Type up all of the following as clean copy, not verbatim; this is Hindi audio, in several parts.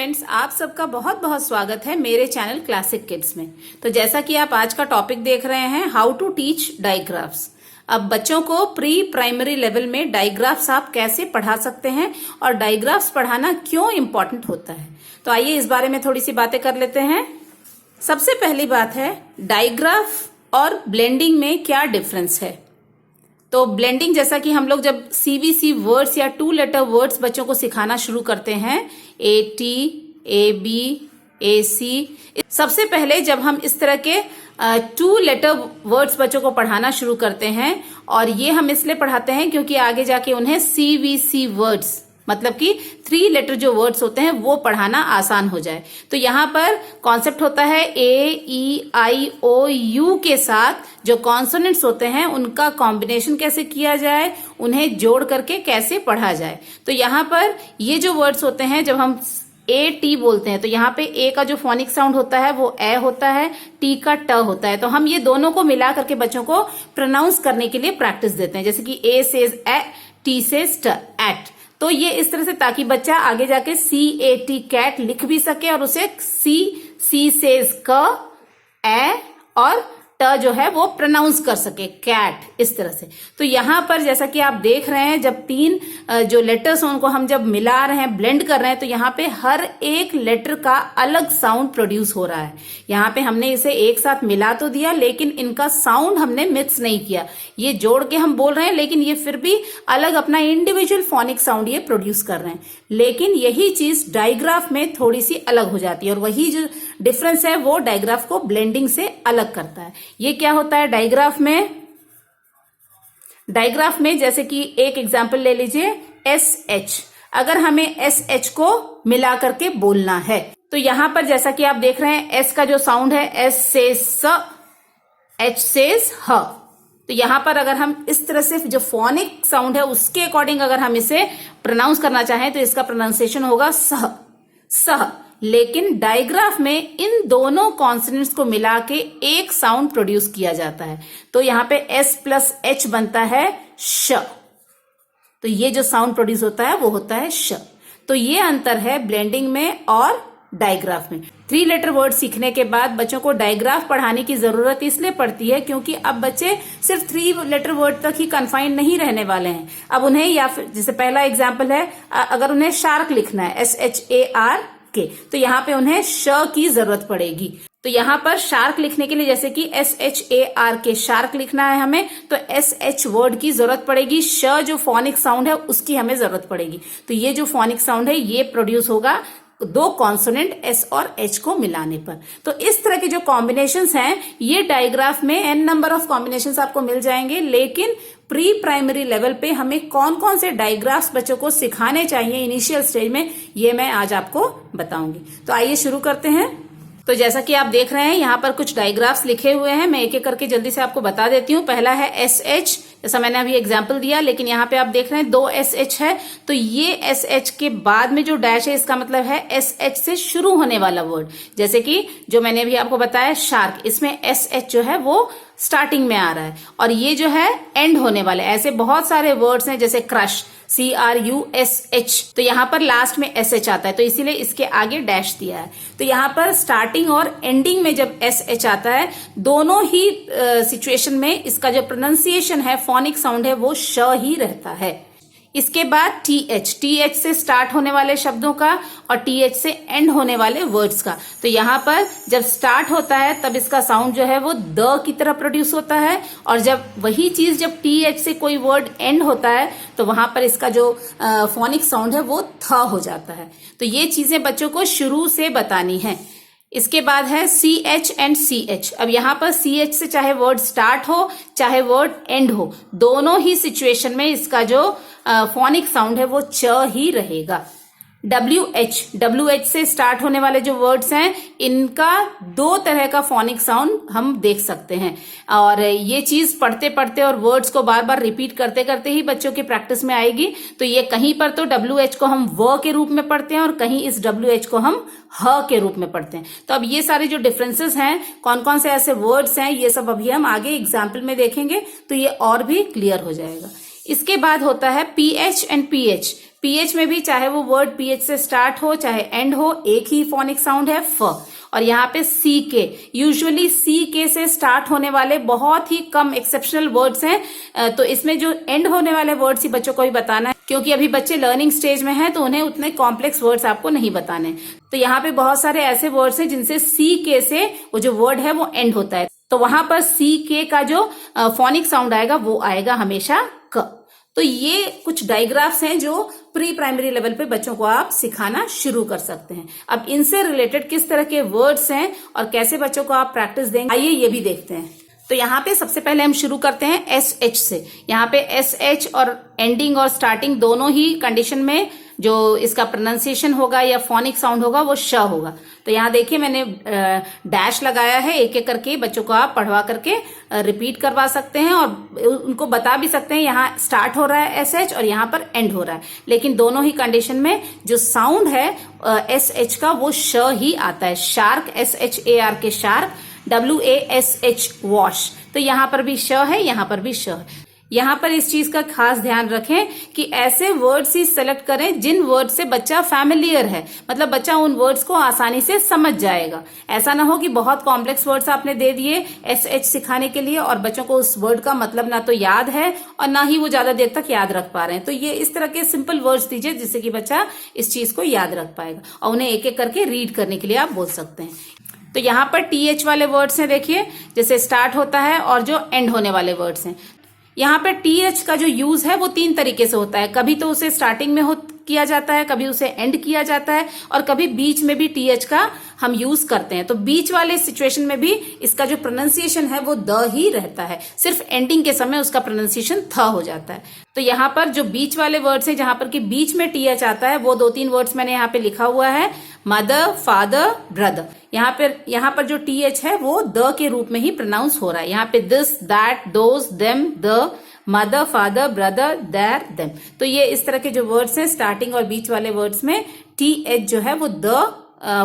फ्रेंड्स, आप सबका बहुत बहुत स्वागत है मेरे चैनल क्लासिक किड्स में। तो जैसा कि आप आज का टॉपिक देख रहे हैं, हाउ टू टीच डायग्राफ्स। अब बच्चों को प्री प्राइमरी लेवल में डायग्राफ्स आप कैसे पढ़ा सकते हैं और डायग्राफ्स पढ़ाना क्यों इम्पोर्टेंट होता है, तो आइए इस बारे में थोड़ी सी बातें कर लेते हैं। सबसे पहली बात है, डायग्राफ और ब्लेंडिंग में क्या डिफरेंस है। तो ब्लेंडिंग, जैसा कि हम लोग जब सीवीसी वर्ड्स या 2 लेटर वर्ड्स बच्चों को सिखाना शुरू करते हैं, AT, AB, AC, सबसे पहले जब हम इस तरह के 2 लेटर वर्ड्स बच्चों को पढ़ाना शुरू करते हैं, और ये हम इसलिए पढ़ाते हैं क्योंकि आगे जाके उन्हें CVC वर्ड्स, मतलब कि 3 लेटर जो वर्ड्स होते हैं वो पढ़ाना आसान हो जाए। तो यहाँ पर कॉन्सेप्ट होता है AEIOU के साथ जो कॉन्सोनेंट्स होते हैं उनका कॉम्बिनेशन कैसे किया जाए, उन्हें जोड़ करके कैसे पढ़ा जाए। तो यहाँ पर ये जो वर्ड्स होते हैं, जब हम AT बोलते हैं तो यहाँ पे A का जो फोनिक साउंड होता है वो ए होता है, T का ट होता है। तो हम ये दोनों को मिला करके बच्चों को प्रोनाउंस करने के लिए प्रैक्टिस देते हैं, जैसे कि A says A, T says ट, एट। तो ये इस तरह से, ताकि बच्चा आगे जाके CAT कैट लिख भी सके और उसे C सेज क, ए और ट जो है वो प्रोनाउंस कर सके, कैट, इस तरह से। तो यहाँ पर जैसा कि आप देख रहे हैं, जब 3 जो लेटर्स हैं उनको हम जब मिला रहे हैं, ब्लेंड कर रहे हैं, तो यहाँ पे हर एक लेटर का अलग साउंड प्रोड्यूस हो रहा है। यहाँ पे हमने इसे एक साथ मिला तो दिया, लेकिन इनका साउंड हमने मिक्स नहीं किया। ये जोड़ के हम बोल रहे हैं, लेकिन ये फिर भी अलग अपना इंडिविजुअल फोनिक साउंड ये प्रोड्यूस कर रहे हैं। लेकिन यही चीज डायग्राफ में थोड़ी सी अलग हो जाती है, और वही जो डिफरेंस है वो डायग्राफ को ब्लेंडिंग से अलग करता है। ये क्या होता है डायग्राफ में जैसे कि एक एग्जांपल ले लीजिए, SH। अगर हमें SH को मिला करके बोलना है, तो यहां पर जैसा कि आप देख रहे हैं, S का जो साउंड है, S से स, H से ह। तो यहां पर अगर हम इस तरह से जो फोनिक साउंड है उसके अकॉर्डिंग अगर हम इसे प्रोनाउंस करना चाहें तो इसका प्रोनाउंसिएशन होगा सह, सह। लेकिन डायग्राफ में इन दोनों कॉन्सोनेंट्स को मिला के एक साउंड प्रोड्यूस किया जाता है। तो यहां पे S प्लस H बनता है श। तो ये जो साउंड प्रोड्यूस होता है वो होता है श। तो ये अंतर है ब्लेंडिंग में और डायग्राफ में। 3 लेटर वर्ड सीखने के बाद बच्चों को डायग्राफ पढ़ाने की जरूरत इसलिए पड़ती है क्योंकि अब बच्चे सिर्फ 3 लेटर वर्ड तक ही कन्फाइंड नहीं रहने वाले हैं। अब उन्हें, या फिर जैसे पहला एग्जाम्पल है, अगर उन्हें शार्क लिखना है, SHARK, तो यहाँ पे उन्हें श की जरूरत पड़ेगी। तो यहाँ पर शार्क लिखने के लिए, जैसे कि SHARK शार्क लिखना है हमें, तो SH वर्ड की जरूरत पड़ेगी, श जो फोनिक साउंड है उसकी हमें जरूरत पड़ेगी। तो ये जो फोनिक साउंड है ये प्रोड्यूस होगा 2 कॉन्सोनेंट S और H को मिलाने पर। तो इस तरह के जो कॉम्बिनेशंस हैं, ये डायग्राफ में n नंबर ऑफ कॉम्बिनेशंस आपको मिल जाएंगे। लेकिन प्री प्राइमरी लेवल पे हमें कौन कौन से डायग्राफ्स बच्चों को सिखाने चाहिए इनिशियल स्टेज में, ये मैं आज आपको बताऊंगी। तो आइए शुरू करते हैं। तो जैसा कि आप देख रहे हैं, यहाँ पर कुछ डायग्राफ्स लिखे हुए हैं, मैं एक एक करके जल्दी से आपको बता देती हूँ। पहला है SH, जैसा मैंने अभी एग्जाम्पल दिया, लेकिन यहाँ पे आप देख रहे हैं 2 SH है। तो ये SH के बाद में जो डैश है, इसका मतलब है SH से शुरू होने वाला वर्ड। जैसे कि जो मैंने अभी आपको बताया शार्क, इसमें SH जो है वो स्टार्टिंग में आ रहा है, और ये जो है एंड होने वाले। ऐसे बहुत सारे वर्ड्स हैं, जैसे क्रश, CRUSH, तो यहाँ पर लास्ट में SH आता है, तो इसीलिए इसके आगे डैश दिया है। तो यहाँ पर स्टार्टिंग और एंडिंग में जब SH आता है, दोनों ही सिचुएशन में इसका जो प्रोनाउंसिएशन है, फोनिक साउंड है, वो श ही रहता है। इसके बाद TH से स्टार्ट होने वाले शब्दों का और TH से एंड होने वाले वर्ड्स का। तो यहाँ पर जब स्टार्ट होता है तब इसका साउंड जो है वो द की तरह प्रोड्यूस होता है, और जब वही चीज जब TH से कोई वर्ड एंड होता है तो वहां पर इसका जो फोनिक साउंड है वो थ हो जाता है। तो ये चीजें बच्चों को शुरू से बतानी है। इसके बाद है CH एंड CH। अब यहाँ पर CH से चाहे वर्ड स्टार्ट हो चाहे वर्ड एंड हो, दोनों ही सिचुएशन में इसका जो फोनिक साउंड है वो च ही रहेगा। WH से स्टार्ट होने वाले जो वर्ड्स हैं, इनका 2 तरह का फोनिक साउंड हम देख सकते हैं, और ये चीज पढ़ते पढ़ते और वर्ड्स को बार बार रिपीट करते करते ही बच्चों की प्रैक्टिस में आएगी। तो ये कहीं पर तो WH को हम व के रूप में पढ़ते हैं और कहीं इस WH को हम ह के रूप में पढ़ते हैं। तो अब ये सारे जो डिफरेंसेस हैं, कौन कौन से ऐसे वर्ड्स हैं, ये सब अभी हम आगे एग्जाम्पल में देखेंगे, तो ये और भी क्लियर हो जाएगा। इसके बाद होता है PH एंड PH। पीएच में भी चाहे वो वर्ड पीएच से स्टार्ट हो चाहे एंड हो, एक ही फोनिक साउंड है फ। और यहाँ पे सी के, यूजुअली सी के से स्टार्ट होने वाले बहुत ही कम एक्सेप्शनल वर्ड्स हैं। तो इसमें जो एंड होने वाले वर्ड्स ही बच्चों को भी बताना है, क्योंकि अभी बच्चे लर्निंग स्टेज में हैं तो उन्हें उतने कॉम्प्लेक्स वर्ड्स आपको नहीं बताने। तो यहाँ पे बहुत सारे ऐसे वर्ड्स हैं जिनसे सी के से वो जो वर्ड है वो एंड होता है, तो वहां पर सी के का जो फोनिक साउंड आएगा वो आएगा हमेशा क। तो ये कुछ डायग्राफ्स हैं जो प्री प्राइमरी लेवल पे बच्चों को आप सिखाना शुरू कर सकते हैं। अब इनसे रिलेटेड किस तरह के वर्ड्स हैं और कैसे बच्चों को आप प्रैक्टिस देंगे, आइए ये भी देखते हैं। तो यहाँ पे सबसे पहले हम शुरू करते हैं एस एच से। यहाँ पे एस एच और एंडिंग और स्टार्टिंग दोनों ही कंडीशन में जो इसका प्रोनाउंसिएशन होगा या फोनिक साउंड होगा वो श होगा। तो यहाँ देखिए मैंने डैश लगाया है, एक एक करके बच्चों को आप पढ़वा करके रिपीट करवा सकते हैं और उनको बता भी सकते हैं यहाँ स्टार्ट हो रहा है एस एच और यहाँ पर एंड हो रहा है, लेकिन दोनों ही कंडीशन में जो साउंड है एस एच का वो श ही आता है। Shark, S H A R के शार्क, WASH वॉश। तो यहाँ पर भी श है, यहाँ पर भी श है। यहाँ पर इस चीज का खास ध्यान रखें कि ऐसे वर्ड्स ही सेलेक्ट करें जिन वर्ड से बच्चा फैमिलियर है, मतलब बच्चा उन वर्ड्स को आसानी से समझ जाएगा। ऐसा ना हो कि बहुत कॉम्प्लेक्स वर्ड्स आपने दे दिए SH सिखाने के लिए और बच्चों को उस वर्ड का मतलब ना तो याद है और ना ही वो ज्यादा देर तक याद रख पा रहे हैं। तो ये इस तरह के सिंपल वर्ड्स दीजिए जिससे कि बच्चा इस चीज को याद रख पाएगा और उन्हें एक एक करके रीड करने के लिए आप बोल सकते हैं। तो यहाँ पर TH वाले वर्ड्स हैं, देखिए जैसे स्टार्ट होता है और जो एंड होने वाले वर्ड्स हैं। यहाँ पे TH का जो यूज है वो 3 तरीके से होता है, कभी तो उसे स्टार्टिंग में किया जाता है, कभी उसे एंड किया जाता है और कभी बीच में भी TH का हम यूज करते हैं। तो बीच वाले सिचुएशन में भी इसका जो प्रोनाउंसिएशन है वो द ही रहता है, सिर्फ एंडिंग के समय उसका प्रोनाउंसिएशन थ हो जाता है। तो यहाँ पर जो बीच वाले वर्ड्स हैं जहां पर कि बीच में TH आता है वो 2-3 वर्ड्स मैंने यहाँ पे लिखा हुआ है, मदर, फादर, ब्रदर। यहाँ पर जो TH है वो द के रूप में ही प्रोनाउंस हो रहा है। यहाँ पे this, that, those, them, the, mother, father, brother, there, them. तो ये इस तरह के जो वर्ड्स हैं स्टार्टिंग और बीच वाले वर्ड्स में TH जो है वो द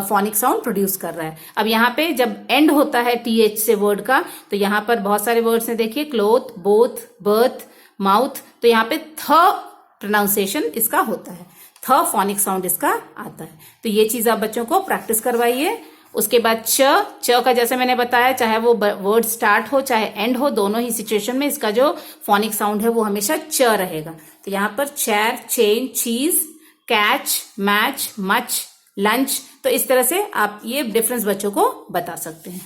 फोनिक साउंड प्रोड्यूस कर रहा है। अब यहाँ पे जब एंड होता है TH से वर्ड का तो यहाँ पर बहुत सारे वर्ड्स हैं, देखिए क्लोथ, बोथ, बर्थ, माउथ। तो यहाँ पे थ प्रोनाउंसिएशन इसका होता है, थ फोनिक साउंड इसका आता है। तो ये चीज आप बच्चों को प्रैक्टिस करवाइए। उसके बाद च का जैसे मैंने बताया चाहे वो वर्ड स्टार्ट हो चाहे एंड हो, दोनों ही सिचुएशन में इसका जो फोनिक साउंड है वो हमेशा च रहेगा। तो यहाँ पर चेयर, चेन, चीज, कैच, मैच, मच, लंच। तो इस तरह से आप ये डिफरेंस बच्चों को बता सकते हैं।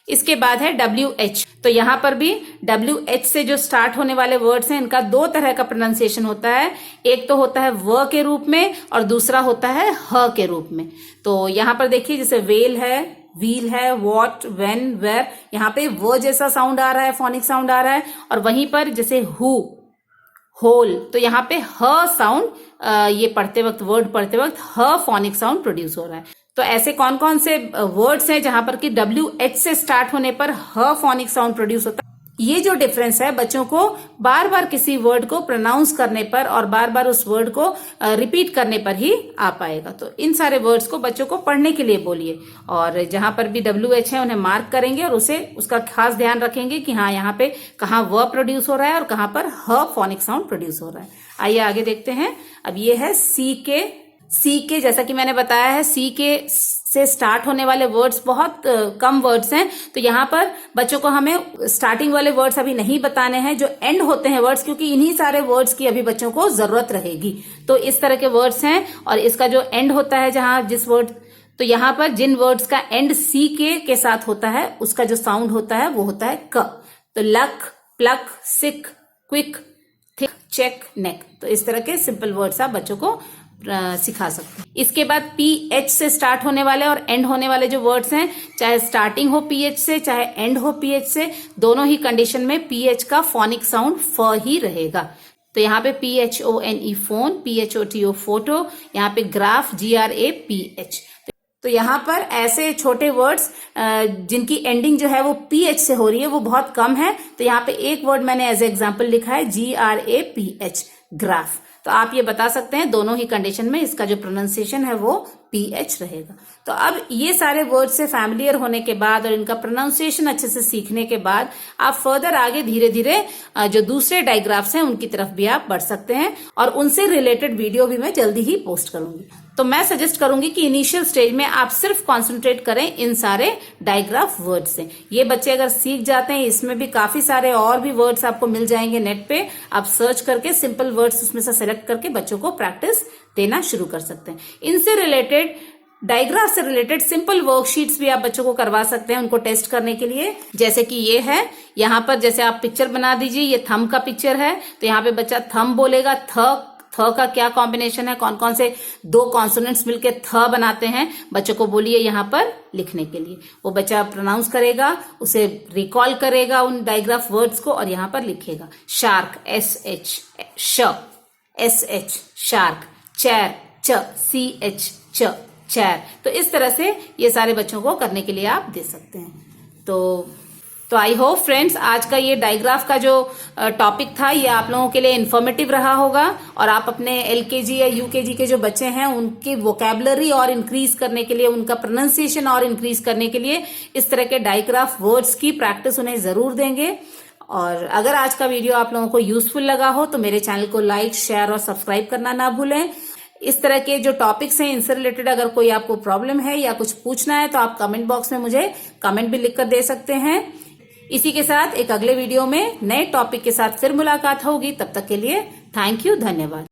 इसके बाद है WH। तो यहाँ पर भी WH से जो स्टार्ट होने वाले वर्ड्स हैं इनका 2 तरह का प्रोनाउंसिएशन होता है, एक तो होता है व के रूप में और दूसरा होता है ह के रूप में। तो यहाँ पर देखिए जैसे वेल है, व्हील है, वॉट, वेन, वेर, यहाँ पे व जैसा साउंड आ रहा है, फोनिक साउंड आ रहा है। और वहीं पर जैसे हु, होल, तो यहाँ पे ह साउंड ये पढ़ते वक्त, वर्ड पढ़ते वक्त ह फोनिक साउंड प्रोड्यूस हो रहा है। तो ऐसे कौन कौन से वर्ड्स हैं जहां पर कि WH से स्टार्ट होने पर ह फोनिक साउंड प्रोड्यूस होता है। ये जो डिफरेंस है बच्चों को बार बार किसी वर्ड को प्रोनाउंस करने पर और बार बार उस वर्ड को रिपीट करने पर ही आ पाएगा। तो इन सारे वर्ड्स को बच्चों को पढ़ने के लिए बोलिए और जहां पर भी WH है उन्हें मार्क करेंगे और उसे उसका खास ध्यान रखेंगे कि हाँ यहाँ पे कहाँ व प्रोड्यूस हो रहा है और कहाँ पर ह फोनिक साउंड प्रोड्यूस हो रहा है। आइए आगे देखते हैं। अब ये है सी के जैसा कि मैंने बताया है सी के से स्टार्ट होने वाले वर्ड्स बहुत कम वर्ड्स हैं। तो यहाँ पर बच्चों को हमें स्टार्टिंग वाले वर्ड्स अभी नहीं बताने हैं, जो एंड होते हैं वर्ड्स, क्योंकि इन्हीं सारे वर्ड्स की अभी बच्चों को जरूरत रहेगी। तो इस तरह के वर्ड्स हैं और इसका जो एंड होता है जहाँ जिस वर्ड, तो यहाँ पर जिन वर्ड्स का एंड सी के साथ होता है उसका जो साउंड होता है वो होता है क। तो लक, प्लक, सिक, क्विक, थिक, चेक, नेक। तो इस तरह के सिंपल वर्ड्स आप बच्चों को सिखा सकते हैं। इसके बाद PH से स्टार्ट होने वाले और एंड होने वाले जो वर्ड्स हैं, चाहे स्टार्टिंग हो PH से चाहे एंड हो PH से, दोनों ही कंडीशन में PH का फोनिक साउंड फ ही रहेगा। तो यहाँ पे PHONE फोन, PHOTO फोटो, यहाँ पे ग्राफ, GRAPH। तो यहाँ पर ऐसे छोटे वर्ड्स जिनकी एंडिंग जो है वो PH से हो रही है वो बहुत कम है। तो यहाँ पे एक वर्ड मैंने एज एग्जाम्पल लिखा है GRAPH, ग्राफ। तो आप ये बता सकते हैं दोनों ही कंडीशन में इसका जो प्रोनाउंसिएशन है वो PH रहेगा। तो अब ये सारे वर्ड से फैमिलियर होने के बाद और इनका प्रोनाउंसिएशन अच्छे से सीखने के बाद आप फर्दर आगे धीरे धीरे जो दूसरे डायग्राफ्स हैं उनकी तरफ भी आप बढ़ सकते हैं, और उनसे रिलेटेड वीडियो भी मैं जल्दी ही पोस्ट करूंगी। तो मैं सजेस्ट करूंगी कि इनिशियल स्टेज में आप सिर्फ कॉन्सेंट्रेट करें इन सारे डायग्राफ वर्ड से। ये बच्चे अगर सीख जाते हैं, इसमें भी काफी सारे और भी वर्ड्स आपको मिल जाएंगे नेट पे, आप सर्च करके सिंपल वर्ड्स उसमें से सेलेक्ट करके बच्चों को प्रैक्टिस देना शुरू कर सकते हैं। इनसे रिलेटेड डायग्राफ से रिलेटेड सिंपल वर्कशीट्स भी आप बच्चों को करवा सकते हैं उनको टेस्ट करने के लिए। जैसे कि ये है, यहाँ पर जैसे आप पिक्चर बना दीजिए, ये थंब का पिक्चर है, तो यहाँ पे बच्चा थंब बोलेगा। थ का क्या कॉम्बिनेशन है, कौन कौन से दो कॉन्सोनेंट्स मिलके थ बनाते हैं, बच्चों को बोलिए यहाँ पर लिखने के लिए। वो बच्चा प्रोनाउंस करेगा, उसे रिकॉल करेगा उन डायग्राफ वर्ड्स को और यहाँ पर लिखेगा। शार्क SH, श SH shark, chair CH chair. तो इस तरह से ये सारे बच्चों को करने के लिए आप दे सकते हैं। तो आई होप फ्रेंड्स आज का ये डायग्राफ का जो टॉपिक था ये आप लोगों के लिए इन्फॉर्मेटिव रहा होगा, और आप अपने LKG या UKG के जो बच्चे हैं उनकी वोकैबुलरी और इंक्रीज करने के लिए, उनका प्रोनाउंसिएशन और इंक्रीज करने के लिए इस तरह के डायग्राफ वर्ड्स की प्रैक्टिस उन्हें जरूर देंगे। और अगर आज का वीडियो आप लोगों को यूजफुल लगा हो तो मेरे चैनल को लाइक, शेयर और सब्सक्राइब करना ना भूलें। इस तरह के जो टॉपिक्स हैं इनसे रिलेटेड अगर कोई आपको प्रॉब्लम है या कुछ पूछना है तो आप कमेंट बॉक्स में मुझे कमेंट भी लिखकर दे सकते हैं। इसी के साथ एक अगले वीडियो में नए टॉपिक के साथ फिर मुलाकात होगी। तब तक के लिए थैंक यू, धन्यवाद।